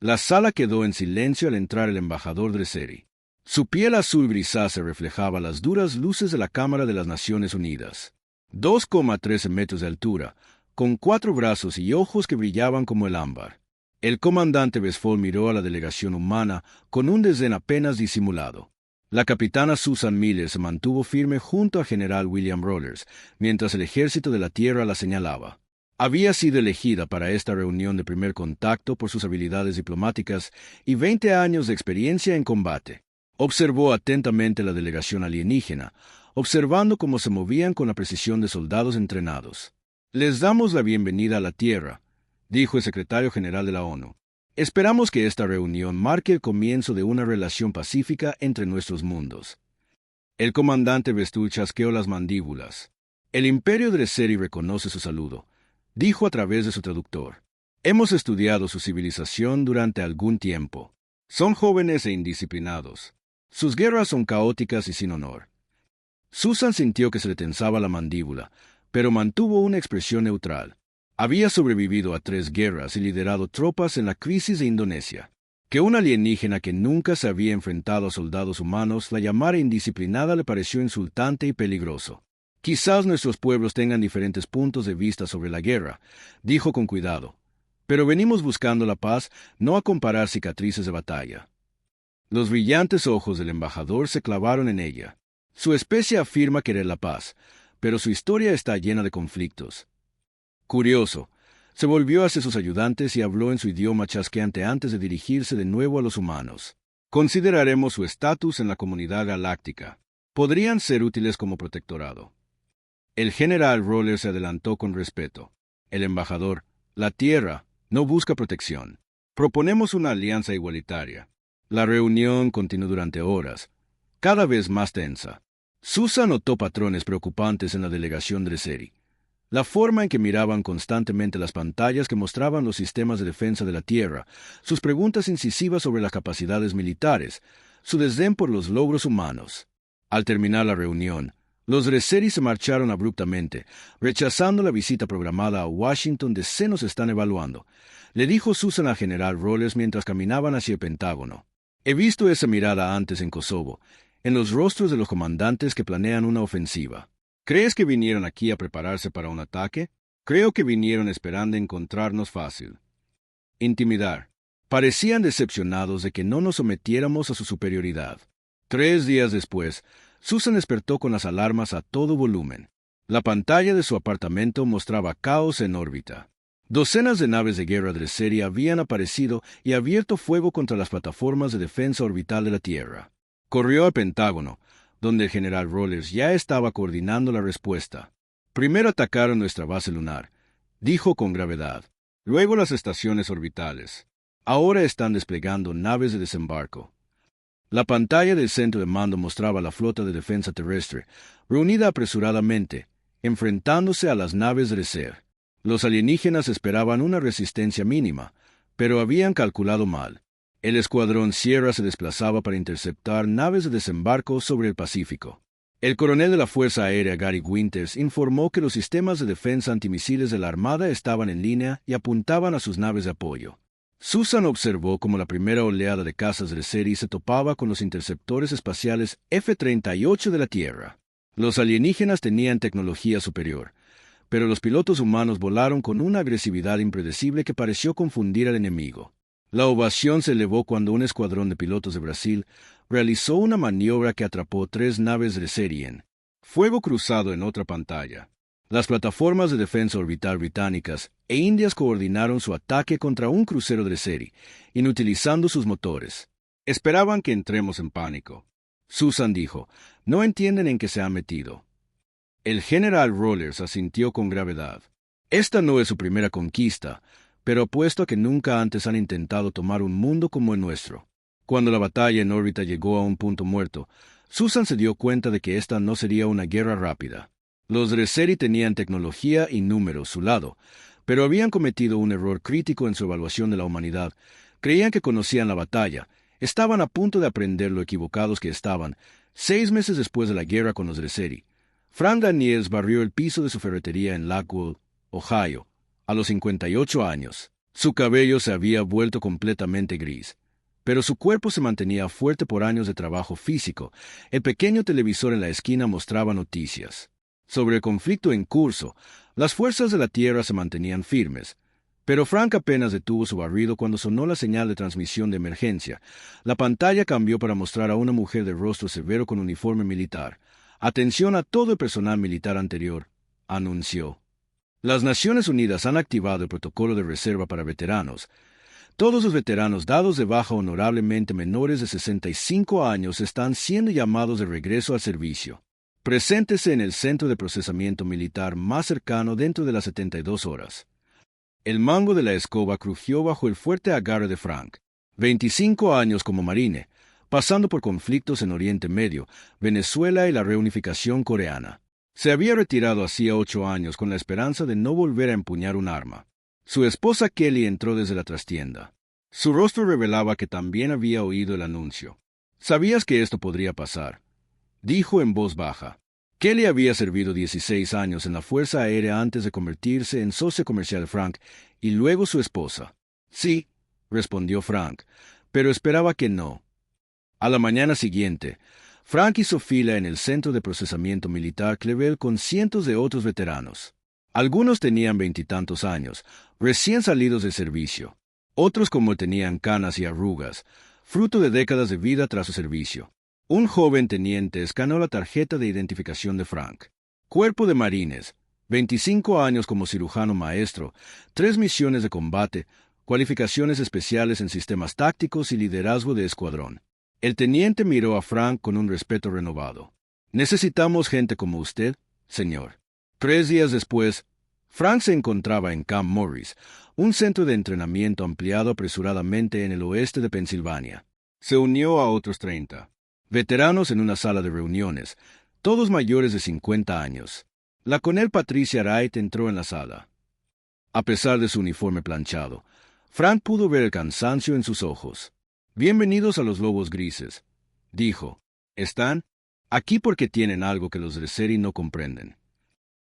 La sala quedó en silencio al entrar el embajador Dresseri. Su piel azul grisácea reflejaba las duras luces de la Cámara de las Naciones Unidas. 2,13 metros de altura, con 4 brazos y ojos que brillaban como el ámbar. El comandante Westphal miró a la delegación humana con un desdén apenas disimulado. La capitana Susan Miller se mantuvo firme junto al general William Rollers, mientras el ejército de la tierra la señalaba. Había sido elegida para esta reunión de primer contacto por sus habilidades diplomáticas y 20 años de experiencia en combate. Observó atentamente la delegación alienígena, observando cómo se movían con la precisión de soldados entrenados. «Les damos la bienvenida a la Tierra», dijo el secretario general de la ONU. «Esperamos que esta reunión marque el comienzo de una relación pacífica entre nuestros mundos». El comandante Westphal chasqueó las mandíbulas. «El Imperio Dresseri reconoce su saludo», dijo a través de su traductor. «Hemos estudiado su civilización durante algún tiempo. Son jóvenes e indisciplinados. Sus guerras son caóticas y sin honor». Susan sintió que se le tensaba la mandíbula, pero mantuvo una expresión neutral. Había sobrevivido a 3 guerras y liderado tropas en la crisis de Indonesia. Que un alienígena que nunca se había enfrentado a soldados humanos la llamara indisciplinada le pareció insultante y peligroso. «Quizás nuestros pueblos tengan diferentes puntos de vista sobre la guerra», dijo con cuidado. «Pero venimos buscando la paz, no a comparar cicatrices de batalla». Los brillantes ojos del embajador se clavaron en ella. Su especie afirma querer la paz, pero su historia está llena de conflictos. Curioso, se volvió hacia sus ayudantes y habló en su idioma chasqueante antes de dirigirse de nuevo a los humanos. «Consideraremos su estatus en la comunidad galáctica. Podrían ser útiles como protectorado». El general Roller se adelantó con respeto. «El embajador, la Tierra, no busca protección. Proponemos una alianza igualitaria». La reunión continuó durante horas, cada vez más tensa. Susan notó patrones preocupantes en la delegación Dresseri. La forma en que miraban constantemente las pantallas que mostraban los sistemas de defensa de la Tierra, sus preguntas incisivas sobre las capacidades militares, su desdén por los logros humanos. Al terminar la reunión, los Dresseri se marcharon abruptamente, rechazando la visita programada a Washington de «Se nos están evaluando», le dijo Susan al general Rollers mientras caminaban hacia el Pentágono. «He visto esa mirada antes en Kosovo, en los rostros de los comandantes que planean una ofensiva. ¿Crees que vinieron aquí a prepararse para un ataque? Creo que vinieron esperando encontrarnos fácil. Intimidar. Parecían decepcionados de que no nos sometiéramos a su superioridad». 3 días después, Susan despertó con las alarmas a todo volumen. La pantalla de su apartamento mostraba caos en órbita. Docenas de naves de guerra Dresseri habían aparecido y abierto fuego contra las plataformas de defensa orbital de la Tierra. Corrió al Pentágono, donde el general Rollers ya estaba coordinando la respuesta. «Primero atacaron nuestra base lunar», dijo con gravedad. «Luego las estaciones orbitales. Ahora están desplegando naves de desembarco». La pantalla del centro de mando mostraba la flota de defensa terrestre, reunida apresuradamente, enfrentándose a las naves Dresseri. Los alienígenas esperaban una resistencia mínima, pero habían calculado mal. El escuadrón Sierra se desplazaba para interceptar naves de desembarco sobre el Pacífico. El coronel de la Fuerza Aérea Gary Winters informó que los sistemas de defensa antimisiles de la Armada estaban en línea y apuntaban a sus naves de apoyo. Susan observó cómo la primera oleada de cazas Dresseri se topaba con los interceptores espaciales F-38 de la Tierra. Los alienígenas tenían tecnología superior, pero los pilotos humanos volaron con una agresividad impredecible que pareció confundir al enemigo. La ovación se elevó cuando un escuadrón de pilotos de Brasil realizó una maniobra que atrapó 3 naves Dresseri en fuego cruzado en otra pantalla. Las plataformas de defensa orbital británicas e indias coordinaron su ataque contra un crucero Dresseri, inutilizando sus motores. «Esperaban que entremos en pánico», Susan dijo. «No entienden en qué se han metido». El general Rollers asintió con gravedad. «Esta no es su primera conquista, pero apuesto a que nunca antes han intentado tomar un mundo como el nuestro». Cuando la batalla en órbita llegó a un punto muerto, Susan se dio cuenta de que esta no sería una guerra rápida. Los Dresseri tenían tecnología y números a su lado, pero habían cometido un error crítico en su evaluación de la humanidad. Creían que conocían la batalla. Estaban a punto de aprender lo equivocados que estaban. 6 meses después de la guerra con los Dresseri, Frank Daniels barrió el piso de su ferretería en Lackwell, Ohio, a los 58 años. Su cabello se había vuelto completamente gris, pero su cuerpo se mantenía fuerte por años de trabajo físico. El pequeño televisor en la esquina mostraba noticias. Sobre el conflicto en curso, las fuerzas de la Tierra se mantenían firmes, pero Frank apenas detuvo su barrido cuando sonó la señal de transmisión de emergencia. La pantalla cambió para mostrar a una mujer de rostro severo con uniforme militar. «Atención a todo el personal militar anterior», anunció. Las Naciones Unidas han activado el protocolo de reserva para veteranos. Todos los veteranos dados de baja honorablemente menores de 65 años están siendo llamados de regreso al servicio. Preséntese en el centro de procesamiento militar más cercano dentro de las 72 horas. El mango de la escoba crujió bajo el fuerte agarre de Frank. 25 años como marine, pasando por conflictos en Oriente Medio, Venezuela y la reunificación coreana. Se había retirado hacía 8 años con la esperanza de no volver a empuñar un arma. Su esposa Kelly entró desde la trastienda. Su rostro revelaba que también había oído el anuncio. «¿Sabías que esto podría pasar?», dijo en voz baja. Kelly había servido 16 años en la Fuerza Aérea antes de convertirse en socio comercial de Frank, y luego su esposa. «Sí», respondió Frank, pero esperaba que no. A la mañana siguiente, Frank hizo fila en el Centro de Procesamiento Militar Clevel con cientos de otros veteranos. Algunos tenían 20 y tantos años, recién salidos de servicio. Otros como tenían canas y arrugas, fruto de décadas de vida tras su servicio. Un joven teniente escaneó la tarjeta de identificación de Frank. Cuerpo de Marines, 25 años como cirujano maestro, 3 misiones de combate, cualificaciones especiales en sistemas tácticos y liderazgo de escuadrón. El teniente miró a Frank con un respeto renovado. «Necesitamos gente como usted, señor». 3 días después, Frank se encontraba en Camp Morris, un centro de entrenamiento ampliado apresuradamente en el oeste de Pensilvania. Se unió a otros 30 veteranos en una sala de reuniones, todos mayores de 50 años. La coronel Patricia Wright entró en la sala. A pesar de su uniforme planchado, Frank pudo ver el cansancio en sus ojos. «Bienvenidos a los Lobos Grises», dijo. «Están aquí porque tienen algo que los Dresseri no comprenden.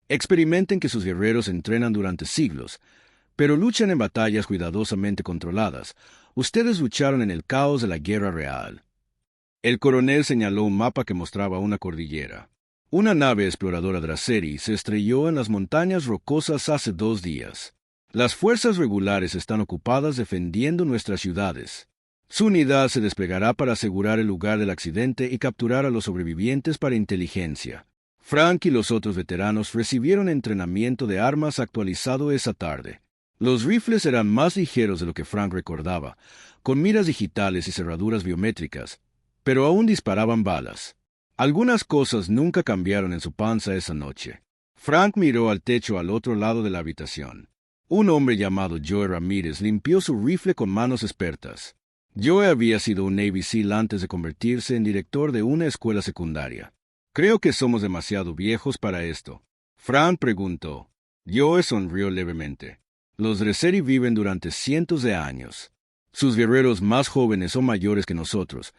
Experimenten que sus guerreros entrenan durante siglos, pero luchan en batallas cuidadosamente controladas. Ustedes lucharon en el caos de la guerra real». El coronel señaló un mapa que mostraba una cordillera. «Una nave exploradora Dresseri se estrelló en las montañas rocosas hace 2 días. Las fuerzas regulares están ocupadas defendiendo nuestras ciudades. Su unidad se desplegará para asegurar el lugar del accidente y capturar a los sobrevivientes para inteligencia». Frank y los otros veteranos recibieron entrenamiento de armas actualizado esa tarde. Los rifles eran más ligeros de lo que Frank recordaba, con miras digitales y cerraduras biométricas, pero aún disparaban balas. Algunas cosas nunca cambiaron en su panza esa noche. Frank miró al techo al otro lado de la habitación. Un hombre llamado Joe Ramírez limpió su rifle con manos expertas. Joe había sido un Navy SEAL antes de convertirse en director de una escuela secundaria. «Creo que somos demasiado viejos para esto», Frank preguntó. Joe sonrió levemente. «Los Dresseri viven durante cientos de años. Sus guerreros más jóvenes son mayores que nosotros,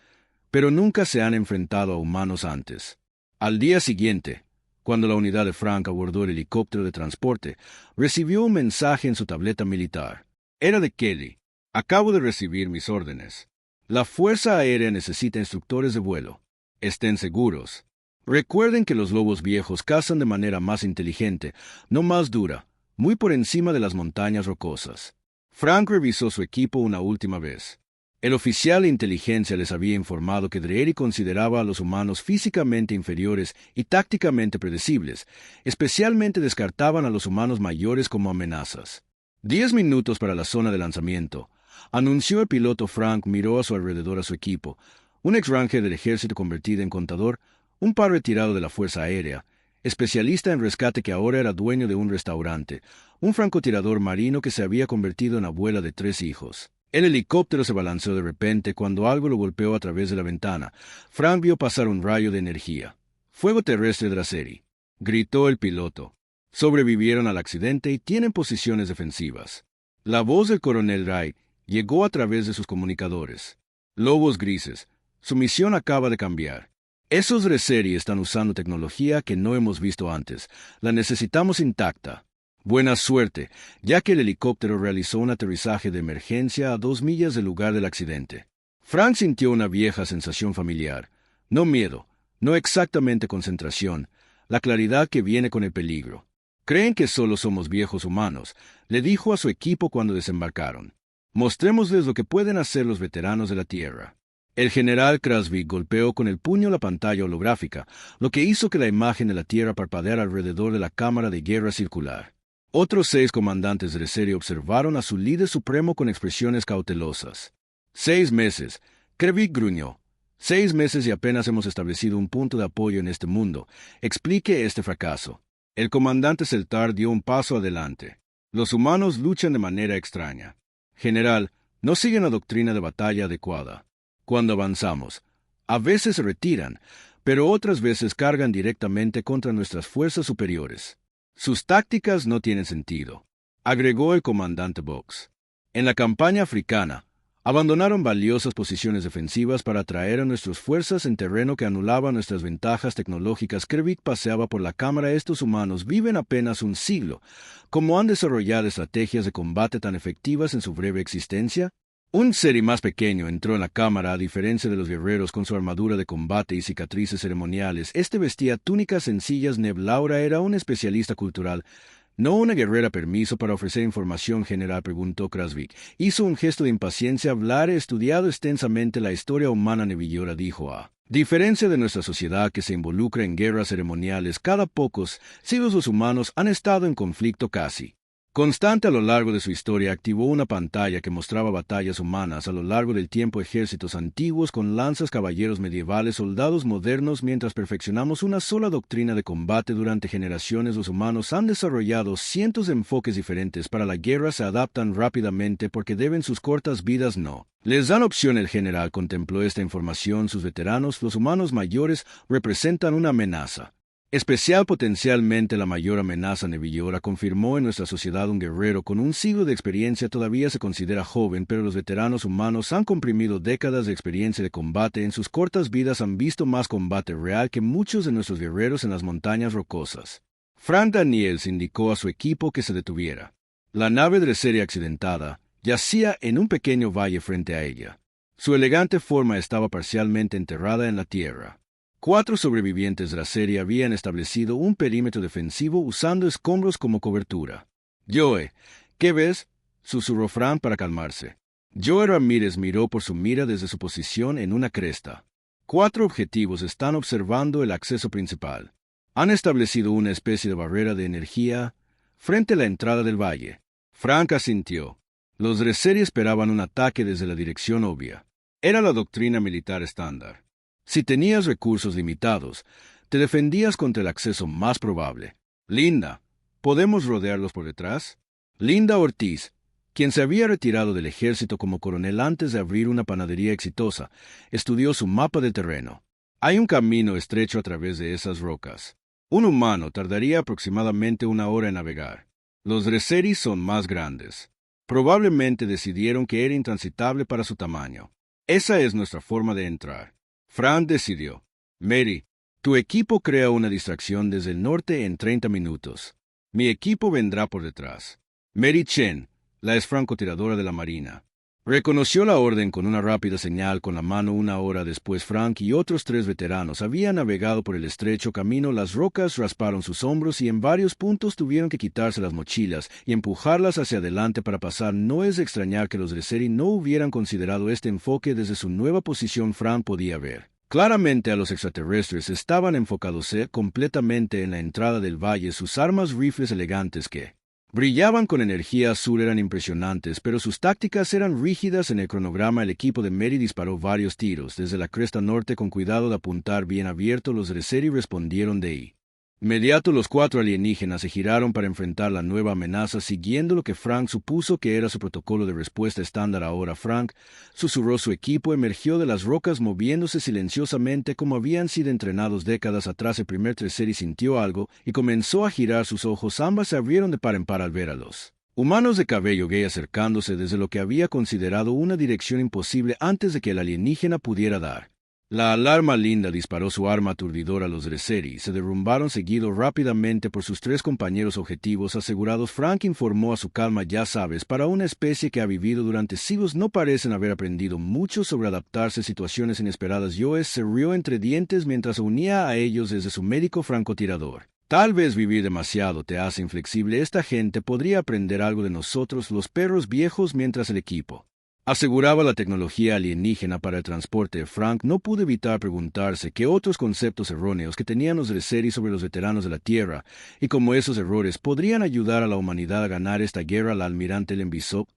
pero nunca se han enfrentado a humanos antes». Al día siguiente, cuando la unidad de Frank abordó el helicóptero de transporte, recibió un mensaje en su tableta militar. Era de Kelly. «Acabo de recibir mis órdenes. La Fuerza Aérea necesita instructores de vuelo. Estén seguros. Recuerden que los lobos viejos cazan de manera más inteligente, no más dura, muy por encima de las montañas rocosas». Frank revisó su equipo una última vez. El oficial de inteligencia les había informado que Dresseri consideraba a los humanos físicamente inferiores y tácticamente predecibles, especialmente descartaban a los humanos mayores como amenazas. 10 minutos para la zona de lanzamiento, anunció el piloto. Frank miró a su alrededor a su equipo, un ex-ranger del ejército convertido en contador, un par retirado de la Fuerza Aérea, especialista en rescate que ahora era dueño de un restaurante, un francotirador marino que se había convertido en abuela de 3 hijos. El helicóptero se balanceó de repente cuando algo lo golpeó a través de la ventana. Frank vio pasar un rayo de energía. «Fuego terrestre Dresseri», gritó el piloto. «Sobrevivieron al accidente y tienen posiciones defensivas». La voz del coronel Wright llegó a través de sus comunicadores. «Lobos Grises, su misión acaba de cambiar. Esos Dresseri están usando tecnología que no hemos visto antes. La necesitamos intacta. Buena suerte, ya que el helicóptero realizó un aterrizaje de emergencia a 2 millas del lugar del accidente. Frank sintió una vieja sensación familiar. No miedo, no exactamente concentración, la claridad que viene con el peligro. Creen que solo somos viejos humanos, le dijo a su equipo cuando desembarcaron. Mostrémosles lo que pueden hacer los veteranos de la Tierra. El general Krasvik golpeó con el puño la pantalla holográfica, lo que hizo que la imagen de la Tierra parpadeara alrededor de la cámara de guerra circular. Otros 6 comandantes de serie observaron a su líder supremo con expresiones cautelosas. 6 meses, Krasvik gruñó. 6 meses y apenas hemos establecido un punto de apoyo en este mundo. Explique este fracaso. El comandante Celtar dio un paso adelante. Los humanos luchan de manera extraña. General, no siguen la doctrina de batalla adecuada. Cuando avanzamos, a veces se retiran, pero otras veces cargan directamente contra nuestras fuerzas superiores. Sus tácticas no tienen sentido, agregó el comandante Box. En la campaña africana, abandonaron valiosas posiciones defensivas para atraer a nuestras fuerzas en terreno que anulaba nuestras ventajas tecnológicas. Krasvik paseaba por la cámara. Estos humanos viven apenas un siglo. ¿Cómo han desarrollado estrategias de combate tan efectivas en su breve existencia? Un Seri más pequeño entró en la cámara. A diferencia de los guerreros con su armadura de combate y cicatrices ceremoniales, este vestía túnicas sencillas. Neb Laura era un especialista cultural. ¿No una guerrera? Permiso para ofrecer información general, preguntó Krasvik. Hizo un gesto de impaciencia. Hablar. He estudiado extensamente la historia humana. Nebillora dijo. A diferencia de nuestra sociedad que se involucra en guerras ceremoniales cada pocos siglos, los humanos han estado en conflicto casi constante a lo largo de su historia. Activó una pantalla que mostraba batallas humanas a lo largo del tiempo, ejércitos antiguos con lanzas, caballeros medievales, soldados modernos. Mientras perfeccionamos una sola doctrina de combate durante generaciones, los humanos han desarrollado cientos de enfoques diferentes para la guerra. Se adaptan rápidamente porque deben sus cortas vidas no les dan opción. El general contempló esta información. Sus veteranos, los humanos mayores, representan una amenaza especial, potencialmente la mayor amenaza. Nebillora confirmó. En nuestra sociedad un guerrero con un siglo de experiencia todavía se considera joven, pero los veteranos humanos han comprimido décadas de experiencia de combate. En sus cortas vidas han visto más combate real que muchos de nuestros guerreros en las montañas rocosas. Frank Daniels indicó a su equipo que se detuviera. La nave de serie accidentada yacía en un pequeño valle frente a ella. Su elegante forma estaba parcialmente enterrada en la tierra. 4 sobrevivientes de la serie habían establecido un perímetro defensivo usando escombros como cobertura. Joe, ¿qué ves?, susurró Frank para calmarse. Joe Ramírez miró por su mira desde su posición en una cresta. 4 objetivos están observando el acceso principal. Han establecido una especie de barrera de energía frente a la entrada del valle. Frank asintió. Los Dreseri esperaban un ataque desde la dirección obvia. Era la doctrina militar estándar. Si tenías recursos limitados, te defendías contra el acceso más probable. Linda, ¿podemos rodearlos por detrás? Linda Ortiz, quien se había retirado del ejército como coronel antes de abrir una panadería exitosa, estudió su mapa de terreno. Hay un camino estrecho a través de esas rocas. Un humano tardaría aproximadamente 1 hora en navegar. Los Dreseri son más grandes. Probablemente decidieron que era intransitable para su tamaño. Esa es nuestra forma de entrar. Frank decidió. Mary, tu equipo crea una distracción desde el norte en 30 minutos. Mi equipo vendrá por detrás. Mary Chen, la ex francotiradora de la Marina, reconoció la orden con una rápida señal con la mano. 1 hora después, Frank y otros 3 veteranos habían navegado por el estrecho camino. Las rocas rasparon sus hombros y en varios puntos tuvieron que quitarse las mochilas y empujarlas hacia adelante para pasar. No es de extrañar que los Dreseri no hubieran considerado este enfoque desde su nueva posición. Frank podía ver claramente a los extraterrestres. Estaban enfocados completamente en la entrada del valle. Sus armas, rifles elegantes que brillaban con energía azul, eran impresionantes, pero sus tácticas eran rígidas. En el cronograma, el equipo de Mary disparó varios tiros desde la cresta norte con cuidado de apuntar bien abierto. Los Dreseri respondieron de ahí. Inmediato, los 4 alienígenas se giraron para enfrentar la nueva amenaza, siguiendo lo que Frank supuso que era su protocolo de respuesta estándar. Ahora Frank, susurró. Su equipo emergió de las rocas moviéndose silenciosamente como habían sido entrenados décadas atrás. El primer Dreseri sintió algo y comenzó a girar sus ojos. Ambas se abrieron de par en par al ver a los humanos de cabello gay acercándose desde lo que había considerado una dirección imposible antes de que el alienígena pudiera dar La alarma linda disparó su arma aturdidora a los Dresseri y se derrumbaron seguidos rápidamente por sus tres compañeros objetivos asegurados. Frank informó a su calma, ya sabes, para una especie que ha vivido durante siglos no parecen haber aprendido mucho sobre adaptarse a situaciones inesperadas. Joes se rió entre dientes mientras se unía a ellos desde su médico francotirador. Tal vez vivir demasiado te hace inflexible. Esta gente podría aprender algo de nosotros, los perros viejos, mientras el equipo aseguraba la tecnología alienígena para el transporte. Frank no pudo evitar preguntarse qué otros conceptos erróneos que tenían los Dresseri sobre los veteranos de la Tierra, y cómo esos errores podrían ayudar a la humanidad a ganar esta guerra. El almirante Len Bishop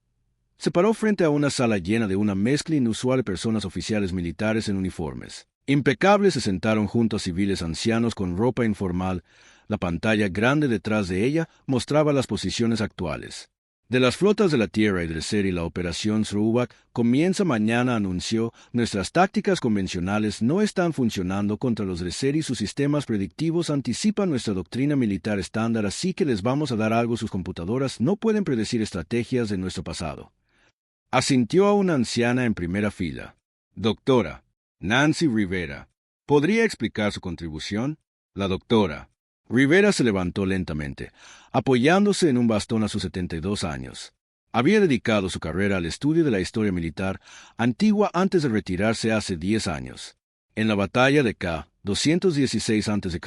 se paró frente a una sala llena de una mezcla inusual de personas, oficiales militares en uniformes impecables. Se sentaron junto a civiles ancianos con ropa informal. La pantalla grande detrás de ella mostraba las posiciones actuales de las flotas de la Tierra y Dresseri. La operación Zerubak comienza mañana, anunció. Nuestras tácticas convencionales no están funcionando contra los Dresseri. Sus sistemas predictivos anticipan nuestra doctrina militar estándar, así que les vamos a dar algo. Sus computadoras no pueden predecir estrategias de nuestro pasado. Asintió a una anciana en primera fila. Doctora Nancy Rivera, ¿podría explicar su contribución? La doctora Rivera se levantó lentamente, apoyándose en un bastón a sus 72 años. Había dedicado su carrera al estudio de la historia militar antigua antes de retirarse hace 10 años. En la batalla de K. 216 a.C.,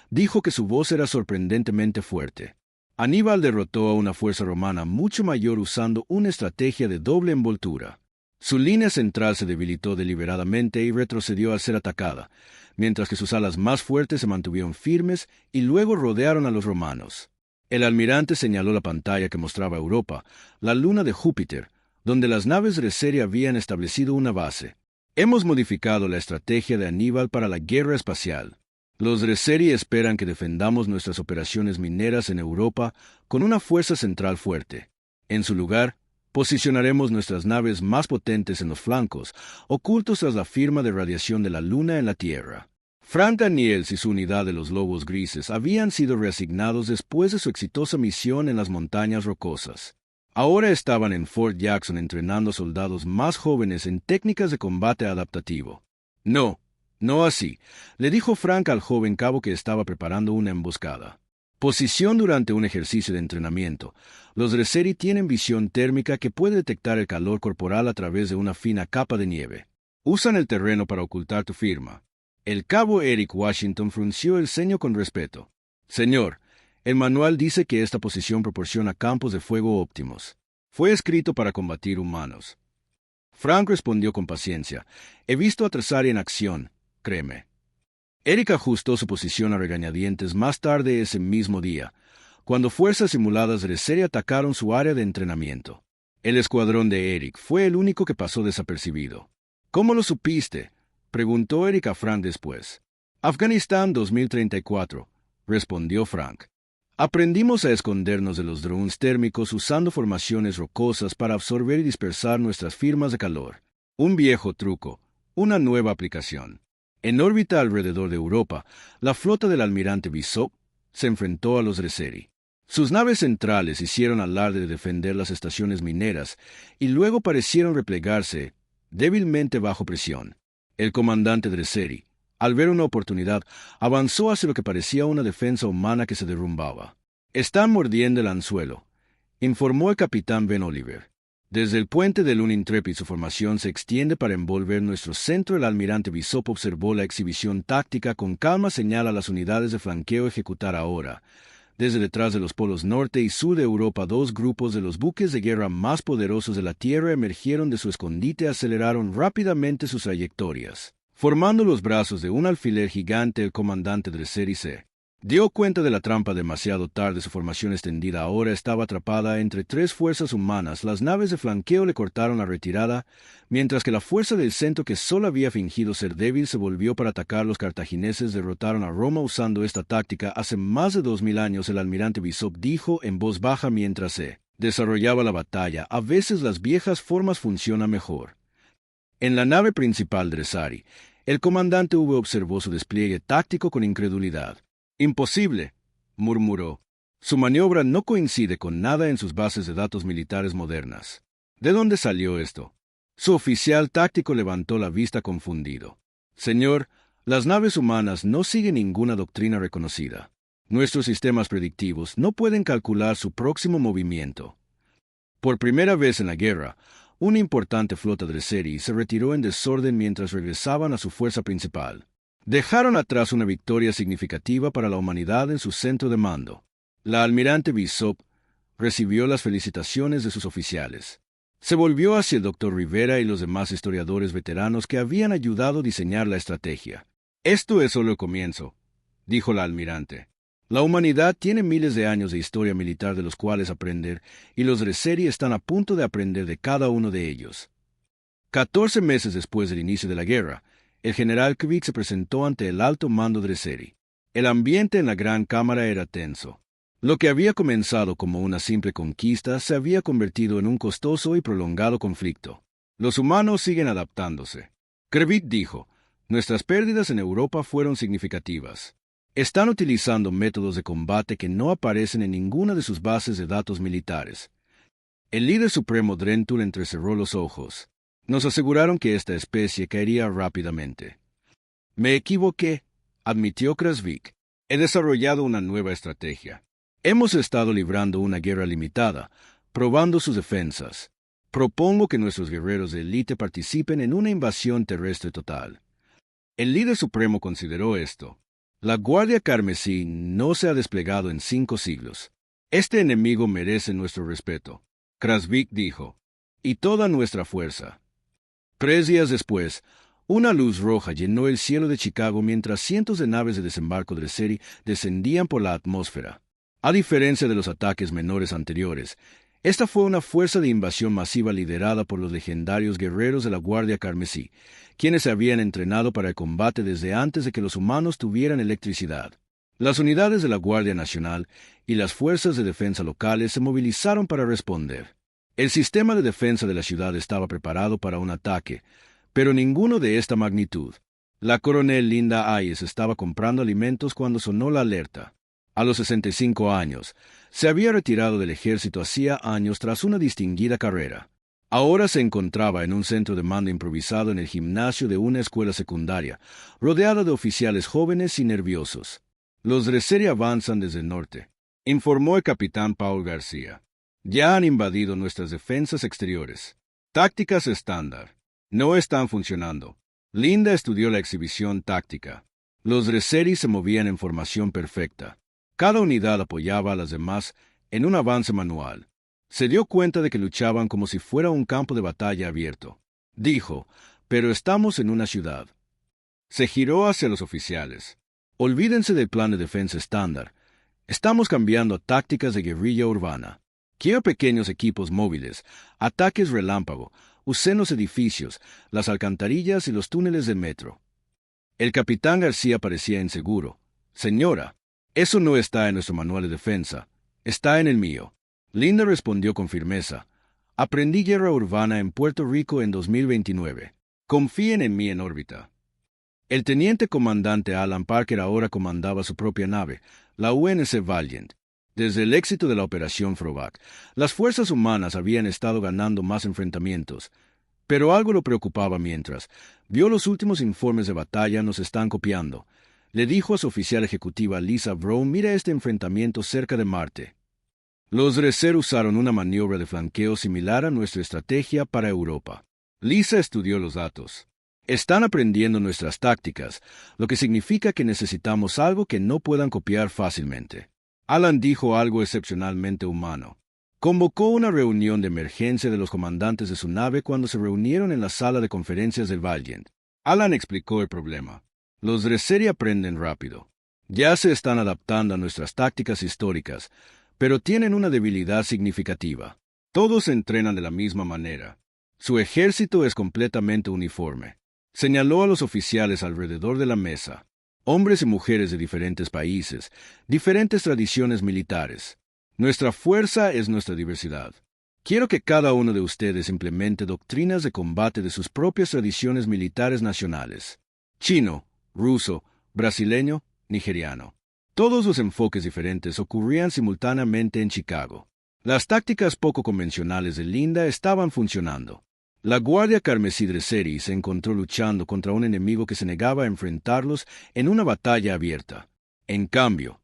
dijo que su voz era sorprendentemente fuerte. Aníbal derrotó a una fuerza romana mucho mayor usando una estrategia de doble envoltura. Su línea central se debilitó deliberadamente y retrocedió al ser atacada, mientras que sus alas más fuertes se mantuvieron firmes y luego rodearon a los romanos. El almirante señaló la pantalla que mostraba Europa, la luna de Júpiter, donde las naves Dresseri habían establecido una base. Hemos modificado la estrategia de Aníbal para la guerra espacial. Los Dresseri esperan que defendamos nuestras operaciones mineras en Europa con una fuerza central fuerte. En su lugar, posicionaremos nuestras naves más potentes en los flancos, ocultos tras la firma de radiación de la Luna en la Tierra. Frank Daniels y su unidad de los Lobos Grises habían sido reasignados después de su exitosa misión en las Montañas Rocosas. Ahora estaban en Fort Jackson entrenando soldados más jóvenes en técnicas de combate adaptativo. No así, le dijo Frank al joven cabo que estaba preparando una emboscada. Posición durante un ejercicio de entrenamiento. Los Dresseri tienen visión térmica que puede detectar el calor corporal a través de una fina capa de nieve. Usan el terreno para ocultar tu firma. El cabo Eric Washington frunció el ceño con respeto. Señor, el manual dice que esta posición proporciona campos de fuego óptimos. Fue escrito para combatir humanos. Frank respondió con paciencia. He visto a Dresseri en acción, créeme. Eric ajustó su posición a regañadientes más tarde ese mismo día, cuando fuerzas simuladas Dresseri atacaron su área de entrenamiento. El escuadrón de Eric fue el único que pasó desapercibido. ¿Cómo lo supiste?, preguntó Eric a Frank después. Afganistán 2034, respondió Frank. Aprendimos a escondernos de los drones térmicos usando formaciones rocosas para absorber y dispersar nuestras firmas de calor. Un viejo truco, una nueva aplicación. En órbita alrededor de Europa, la flota del almirante Bishop se enfrentó a los Dresseri. Sus naves centrales hicieron alarde de defender las estaciones mineras y luego parecieron replegarse débilmente bajo presión. El comandante Dresseri, al ver una oportunidad, avanzó hacia lo que parecía una defensa humana que se derrumbaba. «Están mordiendo el anzuelo», informó el capitán Ben Oliver. Desde el puente del un Intrepid su formación se extiende para envolver nuestro centro. El almirante Bishop observó la exhibición táctica con calma. Señala a las unidades de flanqueo ejecutar ahora. Desde detrás de los polos norte y sur de Europa, dos grupos de los buques de guerra más poderosos de la Tierra emergieron de su escondite y aceleraron rápidamente sus trayectorias. Formando los brazos de un alfiler gigante, el comandante Dresseri se dio cuenta de la trampa demasiado tarde. Su formación extendida ahora estaba atrapada entre tres fuerzas humanas. Las naves de flanqueo le cortaron la retirada, mientras que la fuerza del centro, que solo había fingido ser débil, se volvió para atacar. Los cartagineses derrotaron a Roma usando esta táctica hace más de 2000 años. El almirante Bishop dijo en voz baja mientras se desarrollaba la batalla. A veces las viejas formas funcionan mejor. En la nave principal Dresseri, el comandante V observó su despliegue táctico con incredulidad. «Imposible», murmuró. «Su maniobra no coincide con nada en sus bases de datos militares modernas. ¿De dónde salió esto?» Su oficial táctico levantó la vista confundido. Señor, las naves humanas no siguen ninguna doctrina reconocida. Nuestros sistemas predictivos no pueden calcular su próximo movimiento. Por primera vez en la guerra, una importante flota Dresseri se retiró en desorden mientras regresaban a su fuerza principal. Dejaron atrás una victoria significativa para la humanidad en su centro de mando. La almirante Bishop recibió las felicitaciones de sus oficiales. Se volvió hacia el Dr. Rivera y los demás historiadores veteranos que habían ayudado a diseñar la estrategia. «Esto es solo el comienzo», dijo la almirante. «La humanidad tiene miles de años de historia militar de los cuales aprender, y los Dresseri están a punto de aprender de cada uno de ellos». 14 meses después del inicio de la guerra, el general Kvik se presentó ante el alto mando Dresseri. El ambiente en la gran cámara era tenso. Lo que había comenzado como una simple conquista se había convertido en un costoso y prolongado conflicto. Los humanos siguen adaptándose. Kvik dijo, nuestras pérdidas en Europa fueron significativas. Están utilizando métodos de combate que no aparecen en ninguna de sus bases de datos militares. El líder supremo Drentul entrecerró los ojos. Nos aseguraron que esta especie caería rápidamente. Me equivoqué, admitió Krasvik. He desarrollado una nueva estrategia. Hemos estado librando una guerra limitada, probando sus defensas. Propongo que nuestros guerreros de élite participen en una invasión terrestre total. El líder supremo consideró esto. La Guardia Carmesí no se ha desplegado en 5 siglos. Este enemigo merece nuestro respeto. Krasvik dijo, y toda nuestra fuerza. 3 días después, una luz roja llenó el cielo de Chicago mientras cientos de naves de desembarco Dresseri descendían por la atmósfera. A diferencia de los ataques menores anteriores, esta fue una fuerza de invasión masiva liderada por los legendarios guerreros de la Guardia Carmesí, quienes se habían entrenado para el combate desde antes de que los humanos tuvieran electricidad. Las unidades de la Guardia Nacional y las fuerzas de defensa locales se movilizaron para responder. El sistema de defensa de la ciudad estaba preparado para un ataque, pero ninguno de esta magnitud. La coronel Linda Hayes estaba comprando alimentos cuando sonó la alerta. A los 65 años, se había retirado del ejército hacía años tras una distinguida carrera. Ahora se encontraba en un centro de mando improvisado en el gimnasio de una escuela secundaria, rodeada de oficiales jóvenes y nerviosos. Los Dresseri avanzan desde el norte, informó el capitán Paul García. Ya han invadido nuestras defensas exteriores. Tácticas estándar. No están funcionando. Linda estudió la exhibición táctica. Los Dresseri se movían en formación perfecta. Cada unidad apoyaba a las demás en un avance manual. Se dio cuenta de que luchaban como si fuera un campo de batalla abierto. Dijo, pero estamos en una ciudad. Se giró hacia los oficiales. Olvídense del plan de defensa estándar. Estamos cambiando a tácticas de guerrilla urbana. Quiero pequeños equipos móviles, ataques relámpago, usen los edificios, las alcantarillas y los túneles del metro. El capitán García parecía inseguro. Señora, eso no está en nuestro manual de defensa. Está en el mío. Linda respondió con firmeza. Aprendí guerra urbana en Puerto Rico en 2029. Confíen en mí en órbita. El teniente comandante Alan Parker ahora comandaba su propia nave, la UNS Valiant. Desde el éxito de la Operación Frobak, las fuerzas humanas habían estado ganando más enfrentamientos. Pero algo lo preocupaba mientras. Vio los últimos informes de batalla nos están copiando. Le dijo a su oficial ejecutiva Lisa Brown, mira este enfrentamiento cerca de Marte. Los Dresseri usaron una maniobra de flanqueo similar a nuestra estrategia para Europa. Lisa estudió los datos. Están aprendiendo nuestras tácticas, lo que significa que necesitamos algo que no puedan copiar fácilmente. Alan dijo algo excepcionalmente humano. Convocó una reunión de emergencia de los comandantes de su nave cuando se reunieron en la sala de conferencias del Valiant. Alan explicó el problema. Los Dresseri aprenden rápido. Ya se están adaptando a nuestras tácticas históricas, pero tienen una debilidad significativa. Todos se entrenan de la misma manera. Su ejército es completamente uniforme. Señaló a los oficiales alrededor de la mesa. Hombres y mujeres de diferentes países, diferentes tradiciones militares. Nuestra fuerza es nuestra diversidad. Quiero que cada uno de ustedes implemente doctrinas de combate de sus propias tradiciones militares nacionales. Chino, ruso, brasileño, nigeriano. Todos los enfoques diferentes ocurrían simultáneamente en Chicago. Las tácticas poco convencionales de Linda estaban funcionando. La Guardia Carmesí Dresseri se encontró luchando contra un enemigo que se negaba a enfrentarlos en una batalla abierta. En cambio,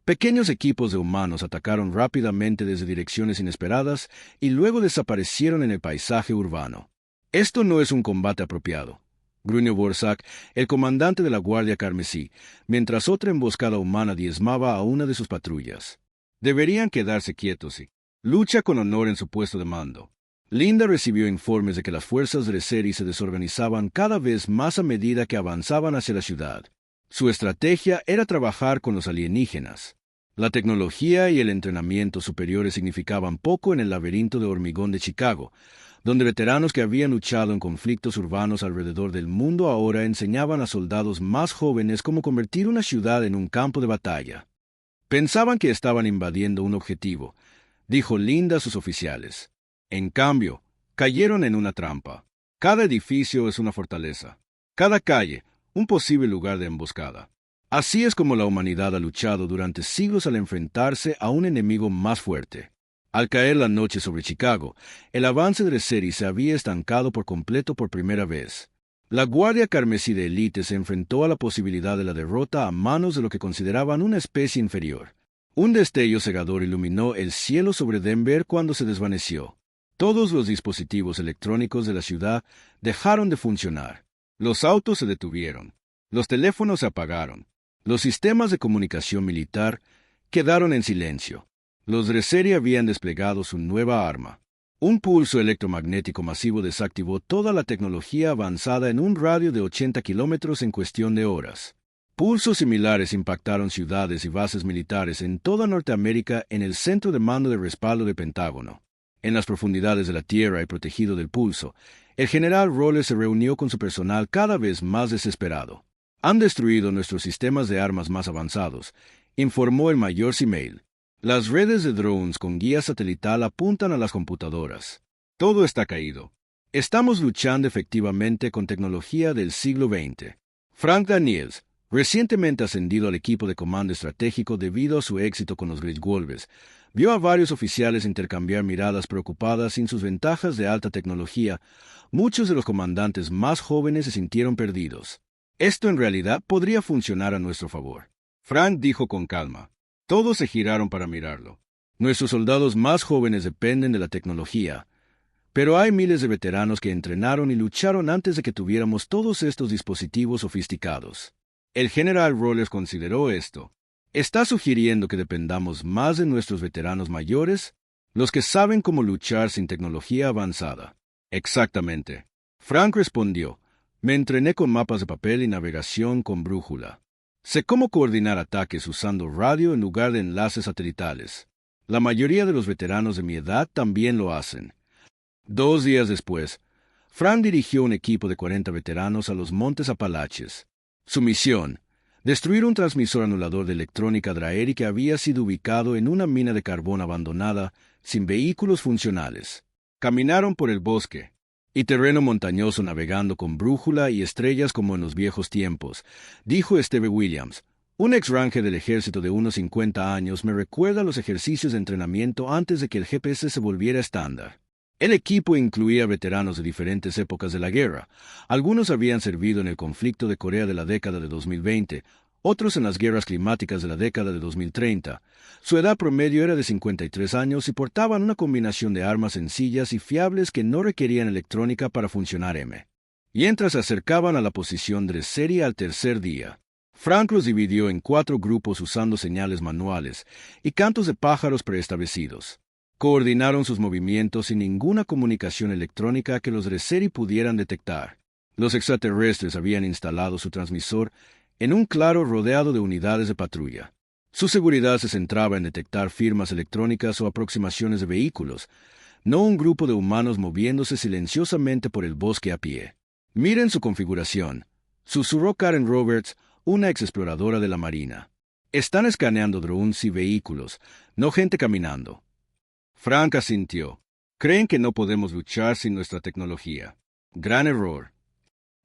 pequeños equipos de humanos atacaron rápidamente desde direcciones inesperadas y luego desaparecieron en el paisaje urbano. Esto no es un combate apropiado, gruñó Borsak, el comandante de la Guardia Carmesí, mientras otra emboscada humana diezmaba a una de sus patrullas. Deberían quedarse quietos y lucha con honor en su puesto de mando. Linda recibió informes de que las fuerzas Dresseri se desorganizaban cada vez más a medida que avanzaban hacia la ciudad. Su estrategia era trabajar con los alienígenas. La tecnología y el entrenamiento superiores significaban poco en el laberinto de hormigón de Chicago, donde veteranos que habían luchado en conflictos urbanos alrededor del mundo ahora enseñaban a soldados más jóvenes cómo convertir una ciudad en un campo de batalla. Pensaban que estaban invadiendo un objetivo, dijo Linda a sus oficiales. En cambio, cayeron en una trampa. Cada edificio es una fortaleza. Cada calle, un posible lugar de emboscada. Así es como la humanidad ha luchado durante siglos al enfrentarse a un enemigo más fuerte. Al caer la noche sobre Chicago, el avance de Dresseri se había estancado por completo por primera vez. La Guardia Carmesí de élite se enfrentó a la posibilidad de la derrota a manos de lo que consideraban una especie inferior. Un destello cegador iluminó el cielo sobre Denver cuando se desvaneció. Todos los dispositivos electrónicos de la ciudad dejaron de funcionar. Los autos se detuvieron. Los teléfonos se apagaron. Los sistemas de comunicación militar quedaron en silencio. Los Dresseri habían desplegado su nueva arma. Un pulso electromagnético masivo desactivó toda la tecnología avanzada en un radio de 80 kilómetros en cuestión de horas. Pulsos similares impactaron ciudades y bases militares en toda Norteamérica en el centro de mando de respaldo del Pentágono. En las profundidades de la Tierra y protegido del pulso, el general Roller se reunió con su personal cada vez más desesperado. Han destruido nuestros sistemas de armas más avanzados, informó el mayor Simail. Las redes de drones con guía satelital apuntan a las computadoras. Todo está caído. Estamos luchando efectivamente con tecnología del siglo XX. Frank Daniels, recientemente ascendido al equipo de comando estratégico debido a su éxito con los Wolves, vio a varios oficiales intercambiar miradas preocupadas sin sus ventajas de alta tecnología. Muchos de los comandantes más jóvenes se sintieron perdidos. Esto en realidad podría funcionar a nuestro favor. Frank dijo con calma. Todos se giraron para mirarlo. Nuestros soldados más jóvenes dependen de la tecnología, pero hay miles de veteranos que entrenaron y lucharon antes de que tuviéramos todos estos dispositivos sofisticados. El general Rollers consideró esto. ¿Está sugiriendo que dependamos más de nuestros veteranos mayores? Los que saben cómo luchar sin tecnología avanzada. Exactamente. Frank respondió. Me entrené con mapas de papel y navegación con brújula. Sé cómo coordinar ataques usando radio en lugar de enlaces satelitales. La mayoría de los veteranos de mi edad también lo hacen. 2 días después, Frank dirigió un equipo de 40 veteranos a los Montes Apalaches. Su misión, destruir un transmisor anulador de electrónica Dresseri que había sido ubicado en una mina de carbón abandonada, sin vehículos funcionales. Caminaron por el bosque y terreno montañoso navegando con brújula y estrellas como en los viejos tiempos, dijo Steve Williams. Un ex-ranger del ejército de unos 50 años me recuerda los ejercicios de entrenamiento antes de que el GPS se volviera estándar. El equipo incluía veteranos de diferentes épocas de la guerra. Algunos habían servido en el conflicto de Corea de la década de 2020, otros en las guerras climáticas de la década de 2030. Su edad promedio era de 53 años y portaban una combinación de armas sencillas y fiables que no requerían electrónica para funcionar. Mientras se acercaban a la posición Dresseri al tercer día, Frank los dividió en 4 grupos usando señales manuales y cantos de pájaros preestablecidos. Coordinaron sus movimientos sin ninguna comunicación electrónica que los Dresseri pudieran detectar. Los extraterrestres habían instalado su transmisor en un claro rodeado de unidades de patrulla. Su seguridad se centraba en detectar firmas electrónicas o aproximaciones de vehículos, no un grupo de humanos moviéndose silenciosamente por el bosque a pie. Miren su configuración, susurró Karen Roberts, una exexploradora de la Marina. Están escaneando drones y vehículos, no gente caminando. Frank asintió. Creen que no podemos luchar sin nuestra tecnología. Gran error.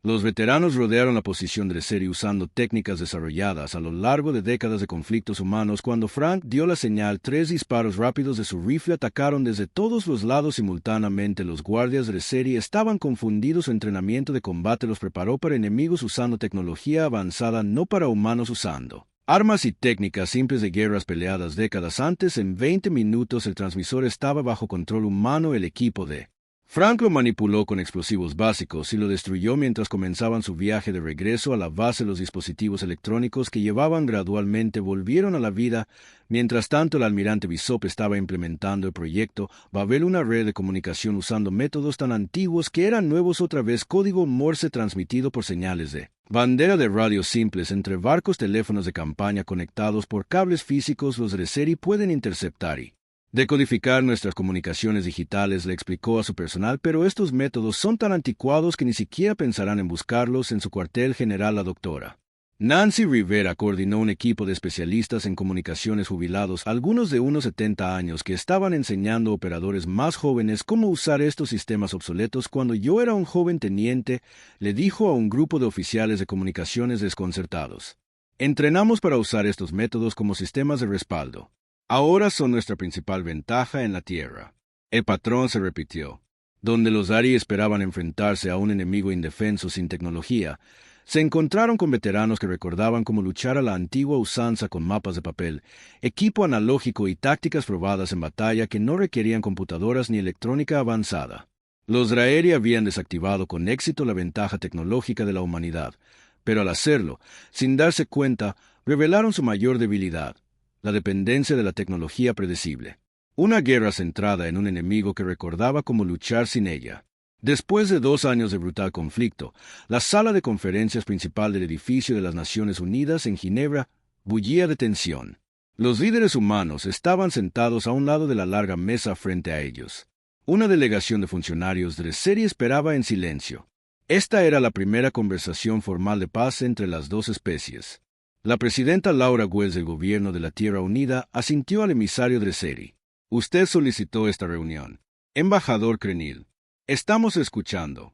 Los veteranos rodearon la posición de Seri usando técnicas desarrolladas a lo largo de décadas de conflictos humanos. Cuando Frank dio la señal, 3 disparos rápidos de su rifle atacaron desde todos los lados simultáneamente. Los guardias de Seri estaban confundidos. Su entrenamiento de combate los preparó para enemigos usando tecnología avanzada, no para humanos usando armas y técnicas simples de guerras peleadas décadas antes. En 20 minutos el transmisor estaba bajo control humano. El equipo de Frank lo manipuló con explosivos básicos y lo destruyó mientras comenzaban su viaje de regreso a la base. Los dispositivos electrónicos que llevaban gradualmente volvieron a la vida. Mientras tanto, el almirante Bishop estaba implementando el proyecto Babel, una red de comunicación usando métodos tan antiguos que eran nuevos. Otra vez, código Morse transmitido por señales de bandera de radio simples entre barcos. Teléfonos de campaña conectados por cables físicos. Los de Seri pueden interceptar y decodificar nuestras comunicaciones digitales, le explicó a su personal, pero estos métodos son tan anticuados que ni siquiera pensarán en buscarlos. En su cuartel general, la doctora Nancy Rivera coordinó un equipo de especialistas en comunicaciones jubilados, algunos de unos 70 años, que estaban enseñando a operadores más jóvenes cómo usar estos sistemas obsoletos. Cuando yo era un joven teniente, le dijo a un grupo de oficiales de comunicaciones desconcertados, entrenamos para usar estos métodos como sistemas de respaldo. Ahora son nuestra principal ventaja en la tierra. El patrón se repitió. Donde los Ari esperaban enfrentarse a un enemigo indefenso sin tecnología, se encontraron con veteranos que recordaban cómo luchar a la antigua usanza con mapas de papel, equipo analógico y tácticas probadas en batalla que no requerían computadoras ni electrónica avanzada. Los Draeri habían desactivado con éxito la ventaja tecnológica de la humanidad, pero al hacerlo, sin darse cuenta, revelaron su mayor debilidad: la dependencia de la tecnología predecible. Una guerra centrada en un enemigo que recordaba cómo luchar sin ella. Después de 2 años de brutal conflicto, la sala de conferencias principal del edificio de las Naciones Unidas en Ginebra bullía de tensión. Los líderes humanos estaban sentados a un lado de la larga mesa frente a ellos. Una delegación de funcionarios de Seri esperaba en silencio. Esta era la primera conversación formal de paz entre las dos especies. La presidenta Laura Wells del Gobierno de la Tierra Unida asintió al emisario de Seri. Usted solicitó esta reunión. Embajador Krenil, estamos escuchando.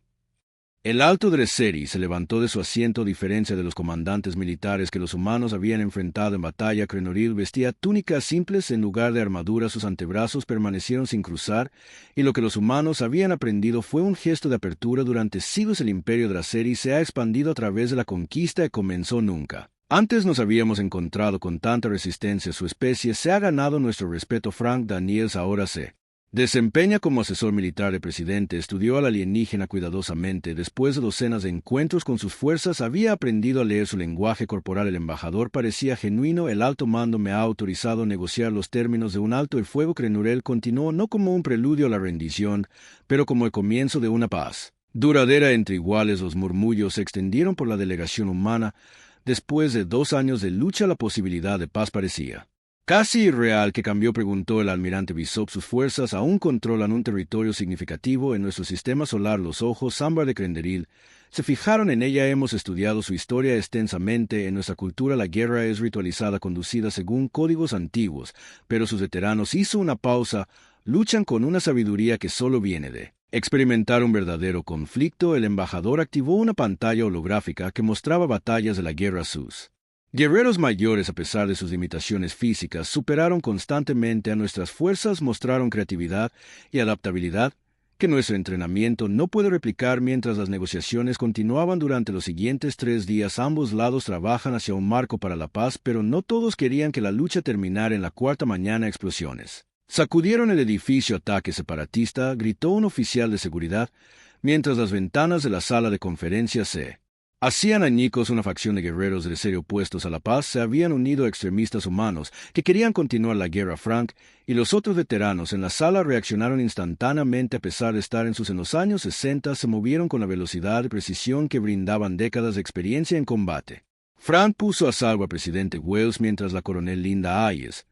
El alto de Seri se levantó de su asiento. A diferencia de los comandantes militares que los humanos habían enfrentado en batalla, Krenil vestía túnicas simples en lugar de armadura. Sus antebrazos permanecieron sin cruzar, y lo que los humanos habían aprendido fue un gesto de apertura. Durante siglos el imperio de Seri se ha expandido a través de la conquista que comenzó nunca antes nos habíamos encontrado con tanta resistencia. Su especie se ha ganado nuestro respeto. Frank Daniels ahora se desempeña como asesor militar del presidente. Estudió al alienígena cuidadosamente. Después de docenas de encuentros con sus fuerzas, había aprendido a leer su lenguaje corporal. El embajador parecía genuino. El alto mando me ha autorizado a negociar los términos de un alto el fuego. Krenil continuó, no como un preludio a la rendición, pero como el comienzo de una paz duradera entre iguales. Los murmullos se extendieron por la delegación humana. Después de 2 años de lucha, la posibilidad de paz parecía casi irreal. ¿Qué cambió?, preguntó el almirante Bishop. Sus fuerzas aún controlan un territorio significativo en nuestro sistema solar. Los ojos ámbar de Krenil se fijaron en ella. Hemos estudiado su historia extensamente. En nuestra cultura la guerra es ritualizada, conducida según códigos antiguos, pero sus veteranos, hizo una pausa, luchan con una sabiduría que solo viene de experimentar un verdadero conflicto. El embajador activó una pantalla holográfica que mostraba batallas de la guerra. Sus guerreros mayores, a pesar de sus limitaciones físicas, superaron constantemente a nuestras fuerzas. Mostraron creatividad y adaptabilidad que nuestro entrenamiento no puede replicar. Mientras las negociaciones continuaban durante los siguientes 3 días, ambos lados trabajan hacia un marco para la paz, pero no todos querían que la lucha terminara. En la cuarta mañana, explosiones sacudieron el edificio. Ataque separatista, gritó un oficial de seguridad, mientras las ventanas de la sala de conferencias se hacían añicos. Una facción de guerreros de Seri opuestos a la paz se habían unido a extremistas humanos que querían continuar la guerra. Frank y los otros veteranos en la sala reaccionaron instantáneamente. A pesar de estar en los años 60, se movieron con la velocidad y precisión que brindaban décadas de experiencia en combate. Frank puso a salvo al presidente Wells, mientras la coronel Linda Hayes,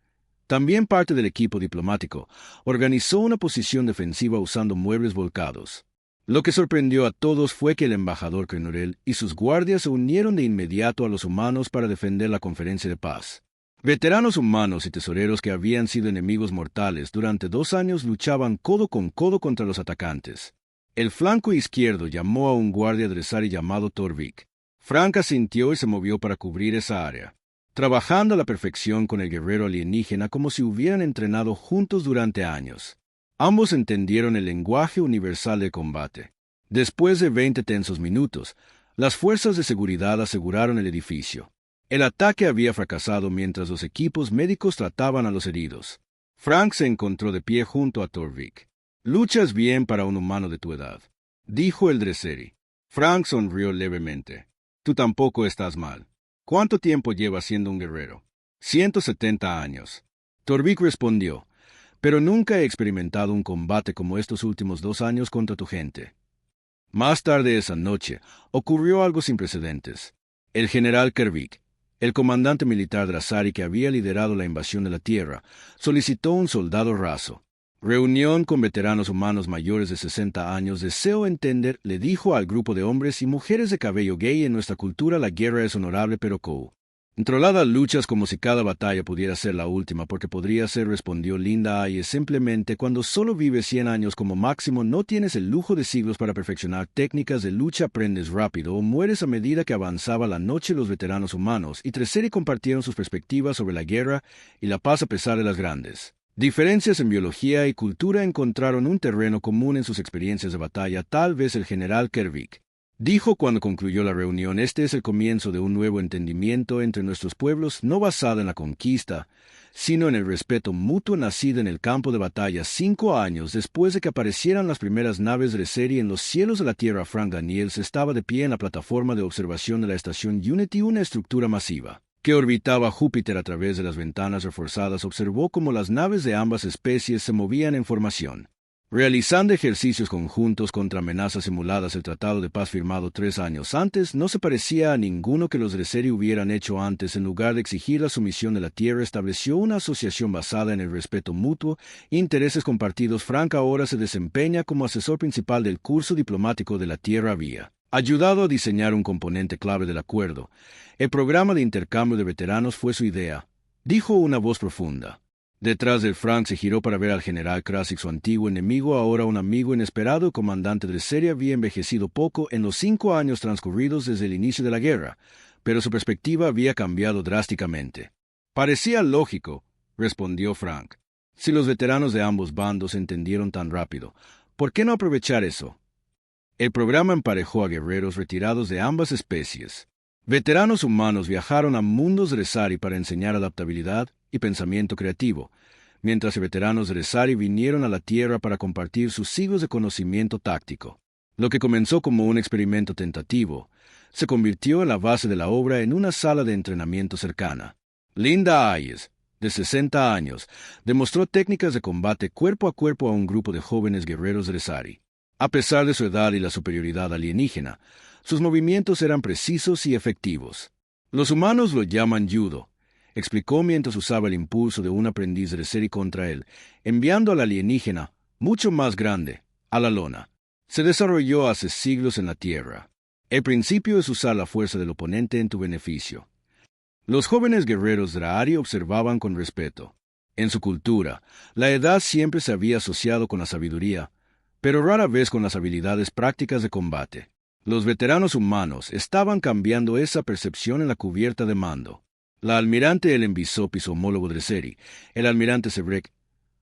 también parte del equipo diplomático, organizó una posición defensiva usando muebles volcados. Lo que sorprendió a todos fue que el embajador Krenil y sus guardias se unieron de inmediato a los humanos para defender la conferencia de paz. Veteranos humanos y tesoreros que habían sido enemigos mortales durante 2 años luchaban codo con codo contra los atacantes. El flanco izquierdo llamó a un guardia Dressari llamado Torvik. Frank asintió y se movió para cubrir esa área, trabajando a la perfección con el guerrero alienígena como si hubieran entrenado juntos durante años. Ambos entendieron el lenguaje universal del combate. Después de 20 tensos minutos, las fuerzas de seguridad aseguraron el edificio. El ataque había fracasado mientras los equipos médicos trataban a los heridos. Frank se encontró de pie junto a Torvik. «Luchas bien para un humano de tu edad», dijo el Dressari. Frank sonrió levemente. «Tú tampoco estás mal. ¿Cuánto tiempo llevas siendo un guerrero?» 170 años. Torvik respondió. «Pero nunca he experimentado un combate como estos últimos 2 años contra tu gente». Más tarde esa noche, ocurrió algo sin precedentes. El general Kervik, el comandante militar Dressari que había liderado la invasión de la Tierra, solicitó un soldado raso. Reunión con veteranos humanos mayores de 60 años. «Deseo entender», le dijo al grupo de hombres y mujeres de cabello gay, «en nuestra cultura la guerra es honorable pero controlada luchas como si cada batalla pudiera ser la última, porque podría ser», respondió Linda Ayes. «Simplemente cuando solo vives 100 años como máximo no tienes el lujo de siglos para perfeccionar técnicas de lucha, aprendes rápido o mueres a medida que avanzaba la noche». Los veteranos humanos y Dressari compartieron sus perspectivas sobre la guerra y la paz a pesar de las grandes diferencias en biología y cultura. Encontraron un terreno común en sus experiencias de batalla. «Tal vez el general Kervik dijo cuando concluyó la reunión, este es el comienzo de un nuevo entendimiento entre nuestros pueblos, no basado en la conquista, sino en el respeto mutuo nacido en el campo de batalla 5 años después de que aparecieran las primeras naves Dressari en los cielos de la Tierra». Frank Daniels estaba de pie en la plataforma de observación de la estación Unity, una estructura masiva que orbitaba Júpiter. A través de las ventanas reforzadas observó cómo las naves de ambas especies se movían en formación, realizando ejercicios conjuntos contra amenazas simuladas. El tratado de paz firmado 3 años antes no se parecía a ninguno que los Dressari hubieran hecho antes. En lugar de exigir la sumisión de la Tierra, estableció una asociación basada en el respeto mutuo e intereses compartidos. Frank ahora se desempeña como asesor principal del curso diplomático de la Tierra. Había ayudado a diseñar un componente clave del acuerdo. El programa de intercambio de veteranos fue su idea, dijo una voz profunda. Detrás de Frank se giró para ver al general Krasik, su antiguo enemigo, ahora un amigo inesperado. El comandante Dressari había envejecido poco en los 5 años transcurridos desde el inicio de la guerra, pero su perspectiva había cambiado drásticamente. «Parecía lógico», respondió Frank. «Si los veteranos de ambos bandos entendieron tan rápido, ¿por qué no aprovechar eso?» El programa emparejó a guerreros retirados de ambas especies. Veteranos humanos viajaron a mundos Dressari para enseñar adaptabilidad y pensamiento creativo, mientras que veteranos Dressari vinieron a la Tierra para compartir sus siglos de conocimiento táctico. Lo que comenzó como un experimento tentativo se convirtió en la base de la obra en una sala de entrenamiento cercana. Linda Ayes, de 60 años, demostró técnicas de combate cuerpo a cuerpo a un grupo de jóvenes guerreros Dressari. A pesar de su edad y la superioridad alienígena, sus movimientos eran precisos y efectivos. «Los humanos lo llaman judo», explicó mientras usaba el impulso de un aprendiz Dressari contra él, enviando al alienígena, mucho más grande, a la lona. Se desarrolló hace siglos en la Tierra. El principio es usar la fuerza del oponente en tu beneficio. Los jóvenes guerreros Dressari observaban con respeto. En su cultura, la edad siempre se había asociado con la sabiduría, pero rara vez con las habilidades prácticas de combate. Los veteranos humanos estaban cambiando esa percepción en la cubierta de mando. La almirante Ellen Bishop y su homólogo Dressari, el almirante Sebrek,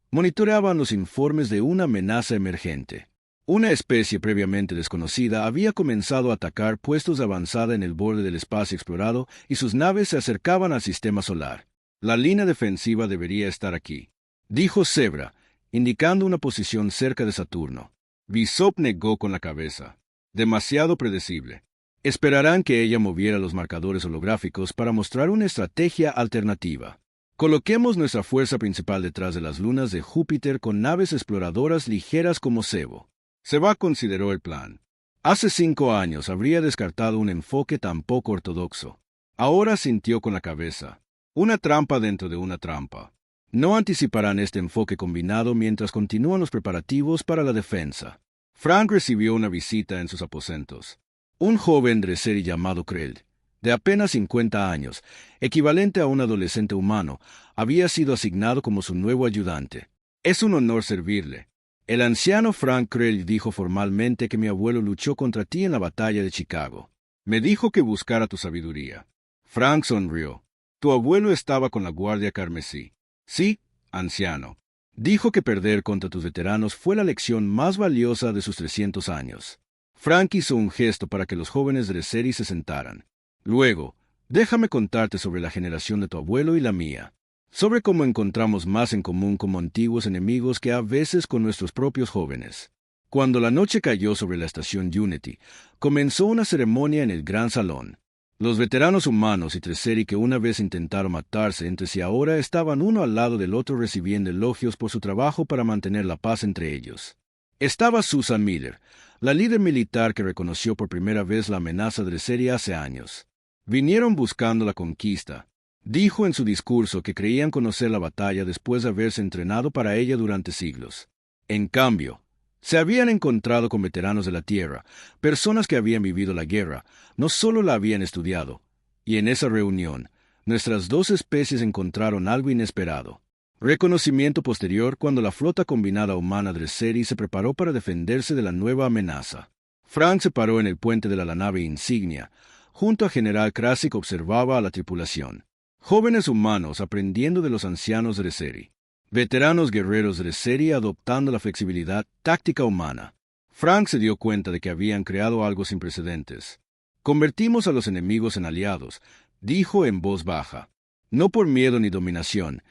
monitoreaban los informes de una amenaza emergente. Una especie previamente desconocida había comenzado a atacar puestos de avanzada en el borde del espacio explorado y sus naves se acercaban al sistema solar. «La línea defensiva debería estar aquí», dijo Zebra, indicando una posición cerca de Saturno. Bishop negó con la cabeza. «Demasiado predecible. Esperarán que ella moviera los marcadores holográficos para mostrar una estrategia alternativa. Coloquemos nuestra fuerza principal detrás de las lunas de Júpiter con naves exploradoras ligeras como cebo». Seba consideró el plan. Hace 5 años habría descartado un enfoque tan poco ortodoxo. Ahora sintió con la cabeza. Una trampa dentro de una trampa. No anticiparán este enfoque combinado mientras continúan los preparativos para la defensa. Frank recibió una visita en sus aposentos. Un joven Dressari llamado Krell, de apenas 50 años, equivalente a un adolescente humano, había sido asignado como su nuevo ayudante. «Es un honor servirle», El anciano Frank Krell dijo formalmente que mi abuelo luchó contra ti en la batalla de Chicago. Me dijo que buscara tu sabiduría. Frank sonrió. Tu abuelo estaba con la Guardia Carmesí. Sí, anciano. Dijo que perder contra tus veteranos fue la lección más valiosa de sus 300 años. Frank hizo un gesto para que los jóvenes de Dresseri se sentaran. Luego, déjame contarte sobre la generación de tu abuelo y la mía. Sobre cómo encontramos más en común como antiguos enemigos que a veces con nuestros propios jóvenes. Cuando la noche cayó sobre la estación Unity, comenzó una ceremonia en el gran salón. Los veteranos humanos y Dresseri que una vez intentaron matarse entre sí ahora estaban uno al lado del otro recibiendo elogios por su trabajo para mantener la paz entre ellos. Estaba Susan Miller, la líder militar que reconoció por primera vez la amenaza de Dresseri hace años. Vinieron buscando la conquista. Dijo en su discurso que creían conocer la batalla después de haberse entrenado para ella durante siglos. En cambio, se habían encontrado con veteranos de la tierra, personas que habían vivido la guerra, no solo la habían estudiado. Y en esa reunión, nuestras dos especies encontraron algo inesperado. Reconocimiento posterior cuando la flota combinada humana Dresseri se preparó para defenderse de la nueva amenaza. Frank se paró en el puente de la nave insignia. Junto a General Krasik observaba a la tripulación. Jóvenes humanos aprendiendo de los ancianos de Dresseri. Veteranos guerreros de Dresseri adoptando la flexibilidad táctica humana. Frank se dio cuenta de que habían creado algo sin precedentes. Convertimos a los enemigos en aliados, dijo en voz baja. No por miedo ni dominación,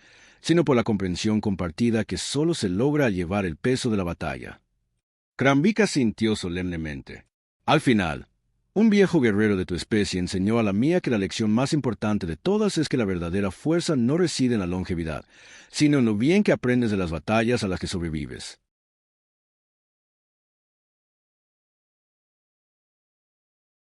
sino por la comprensión compartida que solo se logra al llevar el peso de la batalla. Krambika sintió solemnemente. Al final, un viejo guerrero de tu especie enseñó a la mía que la lección más importante de todas es que la verdadera fuerza no reside en la longevidad, sino en lo bien que aprendes de las batallas a las que sobrevives.